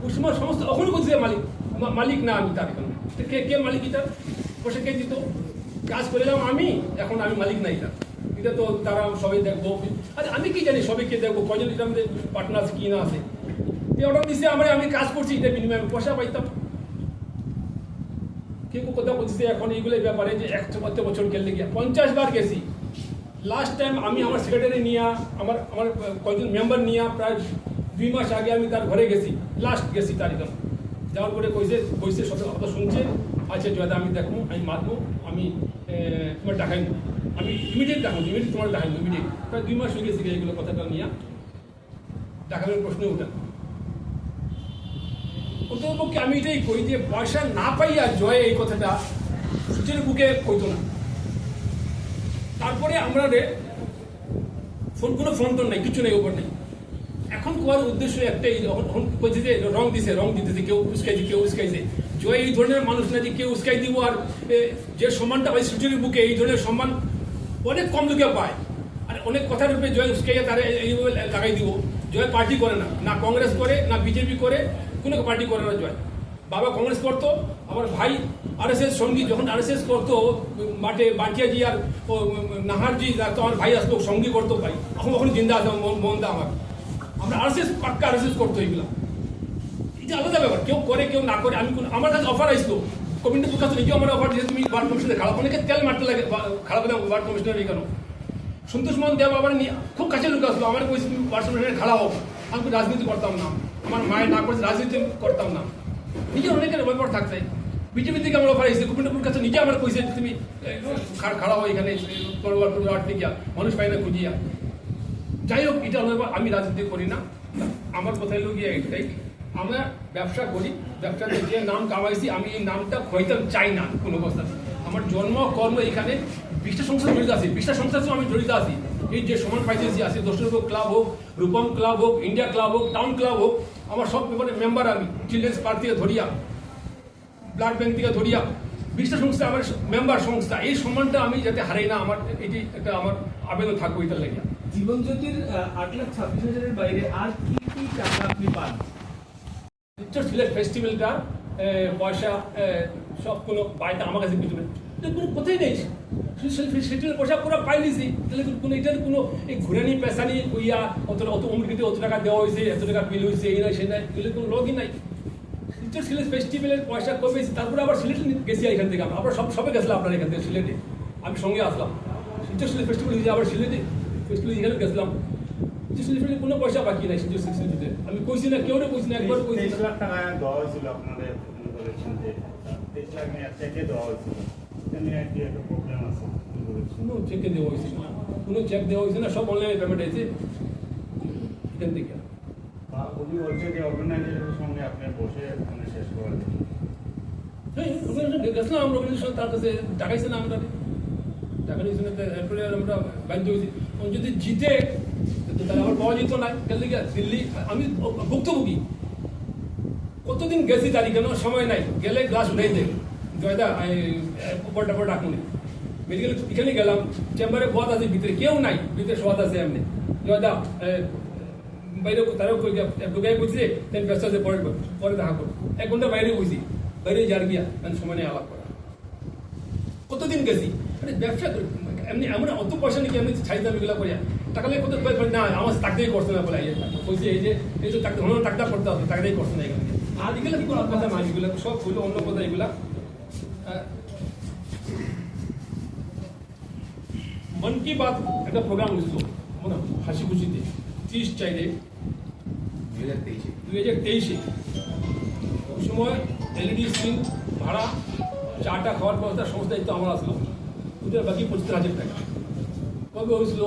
ওই সময় সমস্ত ওখানে বলছে মালিক না আমি তার এখন কে কে মালিক এটা বসে কে দিত কাজ করলাম আমি এখন আমি মালিক নাই এটা তো তারা সবাই দেখবো আচ্ছা আমি কি জানি সবাইকে দেখবো কজন এটা আমাদের পার্টনার আছে কি না আছে অর্ডার দিচ্ছে আমি কাজ করছি এটা বিনিময়ে পয়সা পাইতাম কেউ কোথাও বলছে এখন এইগুলোর ব্যাপারে যে 1 বছর গেলে গিয়া 50 বার গেছি লাস্ট টাইম আমি আমার সেক্রেটারি নিয়ে আমার কয়েকজন মেম্বার নিয়ে প্রায় 2 মাস আগে আমি তার ঘরে গেছি লাস্ট গেছি তার এখানে যাওয়ার পরে কইছে সব কথা শুনছে আচ্ছা জয়দা আমি দেখবো আমি মারবো আমি তোমার দেখাইব আমি ইমিডিয়েট দেখাবো ইমিডিয়েট তোমার দেখাইব ইমিডিয়েট প্রায় 2 মাস হয়ে গেছি এইগুলো কথাটা নিয়ে দেখানোর প্রশ্ন ওঠা ওদের পক্ষে আমি এটাই কই যে পয়সা না পাইয়া জয় এই কথাটা সূর্যের বুকে কইতো না তারপরে আমরা কোনো ফোন টোন নাই কিছু নেই ওপর নেই এখন কোয়ার উদ্দেশ্য একটাই কইছে যে রং দিতেছে কেউ উস্কাইছে জয় এই ধরনের মানুষ না যে কেউ উস্কাই দিব আর যে সম্মানটা পাই সূর্যের বুকে এই ধরনের সম্মান অনেক কম লোকে পায় আর অনেক কথার উপরে জয় উস্কাইয়া তারা এইভাবে লাগাই দিব জয় পার্টি করে না কংগ্রেস করে না বিজেপি করে কোনো পার্টি করে না জয় বাবা কংগ্রেস করতো আমার ভাই আরএসএস সঙ্গী যখন আরএসএস করতো মাঠে বাটিয়াজি আর নাহারজি তো আমার ভাই আসতো সঙ্গী করতো ভাই এখন জিন্দা আছে মোহনদা আমরা আরএসএস পাক্কা আরএসএস করতো এইগুলা এটা আলাদা ব্যাপার কেউ করে কেউ না করে আমি আমার কাছে অফার আসতো কমিটি প্রকাশ নিজেও আমার অফার দিয়েছে তুমি ওয়ার্ড কমিশনে খারাপ অনেকে তেল মারতে লাগে খারাপ ওয়ার্ড কমিশনার কেন সন্তোষ মোহন দেব আবার খুব কাছে লোক আসলো আমার কইছে তুমি ওয়ার্ড কমিশনে খারাপ হোক আমি রাজনীতি করতাম না আমার মায়ের না করেছে রাজনীতি করতাম না নিজে অনেকের ব্যাপার থাকতে বিজেপি থেকে আমার অফার এসেছে কুপিন্ডপুর কাছে নিজে আমার কইছে তুমি খাড়া হও এখানে ওয়ার্ড থেকে মানুষ পাই না খুঁজিয়া যাই হোক এটা আমি রাজনীতি করি না আমার কোথায় লোক গিয়ে এটাই আমরা ব্যবসা করি ব্যবসাতে যে নাম কামাইছি আমি এই নামটা খোয়াইতাম চাই না কোনো অবস্থাতে আমার জন্ম কর্ম এখানে 20টা সংস্থা জড়িত আছি 20টা সংস্থার সঙ্গে আমি জড়িত আছি এই যে সমান পাইতেছি আছে দর্শক ক্লাব হোক রূপম ক্লাব হোক ইন্ডিয়া ক্লাব হোক টাউন ক্লাব হোক আমার সব ব্যাপারে মেম্বার আমি চিলড্রেন্স পার্ক থেকে ধরিয়া ব্লাড ব্যাংক থেকে ধরিয়া 20টা সংস্থা আমার মেম্বার সংস্থা এই সম্মানটা আমি যাতে হারাই না আমার এটি একটা আমার আবেদন থাকবো এটার লেগে জীবনজ্যোতির 8,26,000-এর বাইরে আর কি কি টাকা আপনি পান সিলেট ফেস্টিভ্যালটা পয়সা সব কোনো পায়টা আমার কাছে কিছু কোনো কোথায় নেই ফেস্টিভ্যাল পয়সা পুরো পাই নিছি তাহলে কোনো এটার কোনো এই ঘুরানি পেশানি কইয়া অত অমুকটিতে অত টাকা দেওয়া হয়েছে এত টাকা বিল হয়েছে এই নয় সে নাই এগুলো কোনো লোকই নাই সিলেট ফেস্টিভ্যালের পয়সা কমে তারপরে আবার সিলেট গেছি এখান থেকে আমরা সবে গেছিলাম আপনার এখান থেকে সিলেটে আমি সঙ্গে আসলাম সিলেট ফেস্টিভ্যাল আবার সিলেটে ফেস্টিভ্যাল এখানে গেছিলাম সিলেটে কোনো পয়সা বাকি নাই সিলেটে আমি কইছি না কেউ কইছি না একবার কইছি 23 লাখ টাকা দেওয়া হয়েছিল আপনাদের বলেছেন যে 23 লাখ নিয়ে চেকে দেওয়া হয়েছিল এখানে কি একটা প্রবলেম আছে কোনো চেকে দেওয়া হয়েছে না কোনো চেক দেওয়া হয়েছে না সব অনলাইনে পেমেন্ট হয়েছে এখান থেকে উনি বলছে যে অর্গানাইজেশনের সঙ্গে আপনি বসে ওখানে শেষ করে দেন গেছিলাম অর্গানাইজেশন তার কাছে টাকাইছে না আমরা টাকা নিয়েছে না এরপরে আমরা বাধ্য হয়েছি যদি জিতে তাহলে আমার পাওয়া যেত না গেলে দিল্লি আমি ভুক্তভোগী কতদিন গেছি তারিখ কেন সময় নাই গেলে গ্লাস উঠাই দেয় জয়দা উপরটা পর ডাকুন মেডিকেল এখানে গেলাম চেম্বারে বদ আছে ভিতরে কেউ নাই ভিতরে সবাদ আছে এমনি জয়দা বাইরে তারাও ঢুকাই বুঝছে তেন ব্যস্ত আছে পরে দেখা করো 1 ঘন্টা বাইরে বুঝি বাইরে যার গিয়া সময় নিয়ে আলাপ করা কতদিন গেছি মানে ব্যবসা এমনি আমরা অত পয়সা নাকি এমনি ছাইতাম এগুলো করিয়া টাকা লাগে কত না আমার তাকতেই করছে না বলে বলছি এই যে টাকা করতে হবে টাকাটাই করছে না এখানে আর এগুলো কি কোনো কথা নয় এগুলো সব হইলো অন্য কথা এগুলা মন কি বাত একটা প্রোগ্রাম হয়েছিল মানে হাসি খুশিতে 30/4/2023 ওই সময় এলইডি স্ক্রিন ভাড়া চাটা খাওয়ার ব্যবস্থা সমস্ত দায়িত্ব আমার আসলো ওদের বাকি 75,000 টাকা কবে হয়েছিল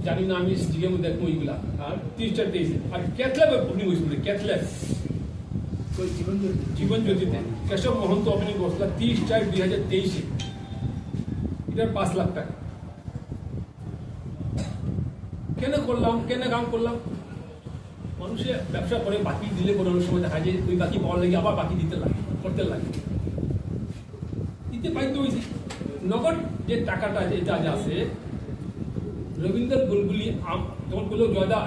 জানি না আমি জিগের মধ্যে দেখবো এইগুলা আর 30/4/23 আর ক্যাথল্যাব ওপেনিং হয়েছিল ক্যাথল্যাব জীবনজ্যোতিতে কেশব মহন্ত ওপেনিং করছিল 30/4/2023 এটার 5 লাখ টাকা কেন করলাম কেন কাম করলাম মানুষের ব্যবসা করে বাকি দিলে কোনো সময় দেখা যায় ওই বাকি পাওয়ার লাগে আবার বাকি দিতে লাগে করতে লাগে দিতে বাধ্য হয়েছি নগদ যে টাকাটা যেটা আছে রবীন্দ্র বুলবুলি যখন বললো জয়দা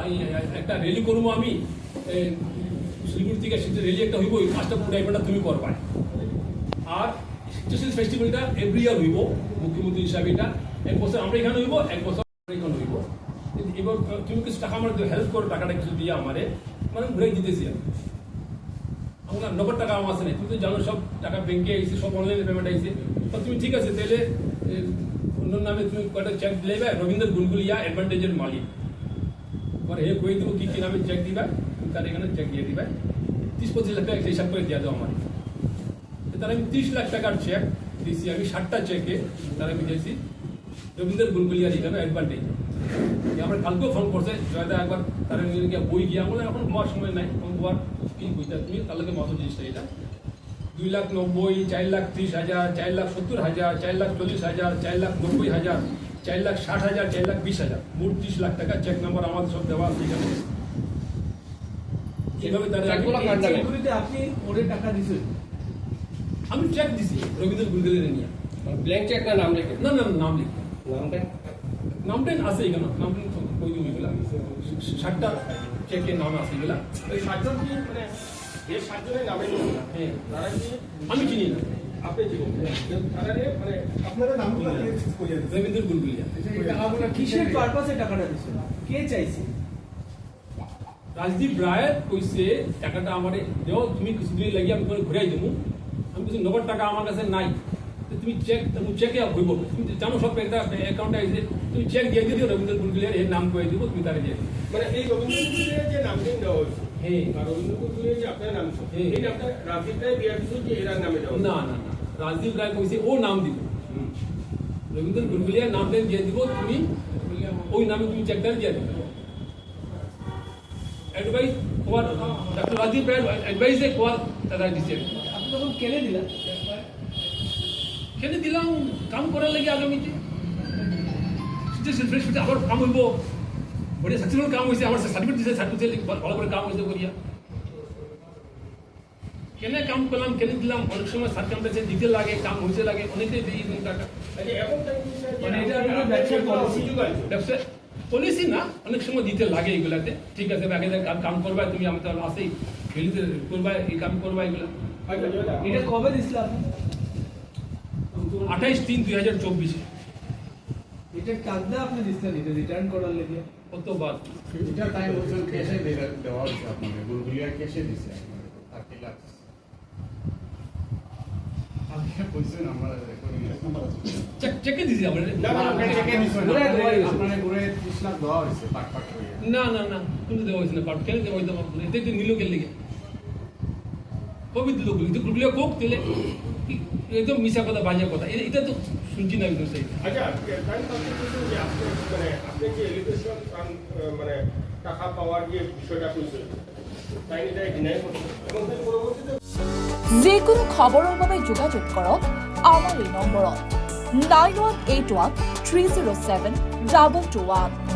একটা র্যালি করবো আমি শিলিগুড়ি থেকে শীতের রেলি একটা হইব ওই কাজটা পুরো ড্রাইভারটা তুমি করবা আর স্টেশন ফেস্টিভ্যালটা এভরি ইয়ার হইব মুখ্যমন্ত্রী হিসাবে এটা এক বছর আমরা এখানে হইব এক বছর আমরা এখানে হইব এবার তুমি কিছু টাকা আমার হেল্প করো টাকাটা কিছু দিয়ে আমারে মানে ঘুরে দিতেছি আমরা নগদ টাকা আমার আছে না তুমি তো জানো সব টাকা ব্যাংকে আইসে সব অনলাইনে পেমেন্ট আইসে তো তুমি ঠিক আছে তাহলে অন্য নামে তুমি কয়টা চেক দিলে রবীন্দ্র গুলগুলিয়া অ্যাডভান্টেজের মালিক এবার হে কই দেবো কি নামে চেক দিবা তুমি তার এখানে চেক দিয়ে দিবা 30-25 লাখ টাকা হিসাব করে দিয়ে দাও আমার তাহলে আমি 30 লাখ টাকার চেক দিয়েছি আমি 60টা চেকে তারা আমি দিয়েছি রবীন্দ্র গুলগুলিয়ার এখানে অ্যাডভান্টেজ আমার কালকেও ফোন করছে জয়দা একবার তারা গিয়ে বই গিয়ে বলে এখন হওয়ার সময় নাই হওয়ার কি বইটা তুমি তাহলে মতো জিনিসটা এটা 2,90,000 4,30,000 4,70,000 4,40,000 4,90,000 4,60,000 4,20,000 মোট 30 লাখ টাকা চেক নাম্বার আমাদের সব দেওয়া আছে এখানে এইভাবে তারা সেগুলিতে আপনি ওরে টাকা দিছেন আমি চেক দিছি রবীন্দ্র গুলগুলিয়ার নিয়ে ব্ল্যাঙ্ক চেক না নাম লিখে না না নাম লিখি নামটা নামটা আছে এখানে নামটা কই দিই এগুলা 60টা চেকের নাম আছে এগুলা ওই সাতজন কি মানে এর সাতজনের নামে হ্যাঁ তারা কি আমি চিনি না আপনি চিনেন তারা মানে আপনারা নামগুলো রবীন্দ্র গুলগুলিয়া কিসের পারপাসে টাকাটা দিছেন কে চাইছে রাজদীপ রায় কইছে টাকাটা আমারে দেও তুমি কিছুদিন লাগি আমি করে ঘুরাই দেবো আমি কিছু নগদ টাকা আমার কাছে নাই তো তুমি চেকে হইব তুমি জানো সব একটা অ্যাকাউন্টে আছে তুমি চেক দিয়ে দিও রবীন্দ্র গুলগুলিয়ার এর নাম করে দিব তুমি তারে দিয়ে দিও মানে এই রবীন্দ্র কুলগুলিয়ার যে নামটি দেওয়া হয়েছে হ্যাঁ আর রবীন্দ্র কুলগুলিয়ার যে আপনার নাম ছিল এই নামটা রাজীব রায় দেওয়া কিছু যে এরা নামে দেওয়া না না না রাজদীপ রায় কইছে ও নাম দিব রবীন্দ্র গুলগুলিয়ার নামটা দিয়ে দিব তুমি ওই নামে তুমি চেকটা দিয়ে দিবে অ্যাডভাইস কোয়ার ডক্টর রাজদীপ রায় অ্যাডভাইসে কোয়ার তারা দিছে আপনি তখন কেনে দিলেন কেন দিলাম কাম করার লাগে আগামীতে সিটিজেন আবার কাম হইব বড় সাকসেসফুল কাম হয়েছে আমার সার্টিফিকেট দিছে সার্টিফিকেট ভালো করে কাম হয়েছে করিয়া কেন কাম করলাম কেন দিলাম অনেক সময় সার্কামটেন্সে দিতে লাগে কাম হয়েছে লাগে অনেকে দিই টাকা আচ্ছা এখন মানে এটা আপনাদের ব্যবসার policy ব্যবসা পলিসি না অনেক সময় দিতে লাগে এগুলাতে ঠিক আছে আগে কাম করবা তুমি আমি তো আসেই খেলিতে করবা এই কাম করবা এগুলা এটা কবে দিছিল আপনি 28/3/2024 এটা কাগদা আপনি দিছেন এটা রিটার্ন করার লাগে কতবার এটা তাই বলছেন ক্যাশে দেওয়া হচ্ছে আপনাদের গুলগুলিয়া ক্যাশে দিছে আপনাদের 30 লাখ আপনি বলছেন আমরা চেকে দিছি আমরা আপনারা চেকে দিছেন ঘুরে দেওয়া হয়েছে। আপনারা ঘুরে 30 লাখ দেওয়া হয়েছে পাট পাট করে না না না কিন্তু দেওয়া হয়েছে না পাট কেন দেওয়া হইতে পারবো না এটা নিল কে লেগে কবি দিল গুলগুলিয়া কোক দিলে একদম মিশা কথা বাজে কথা এটা তো শুনছি না একদম সেই আচ্ছা তাই বলতে যে আপনি মানে আপনি যে এলিগেশন মানে টাকা পাওয়ার যে বিষয়টা কইছেন তাই এটা ডিনাই করছেন এবং তার পরবর্তীতে যিকোনো খবৰৰ বাবে যোগাযোগ কৰক আমাৰ এই নম্বৰত 9181 307 2221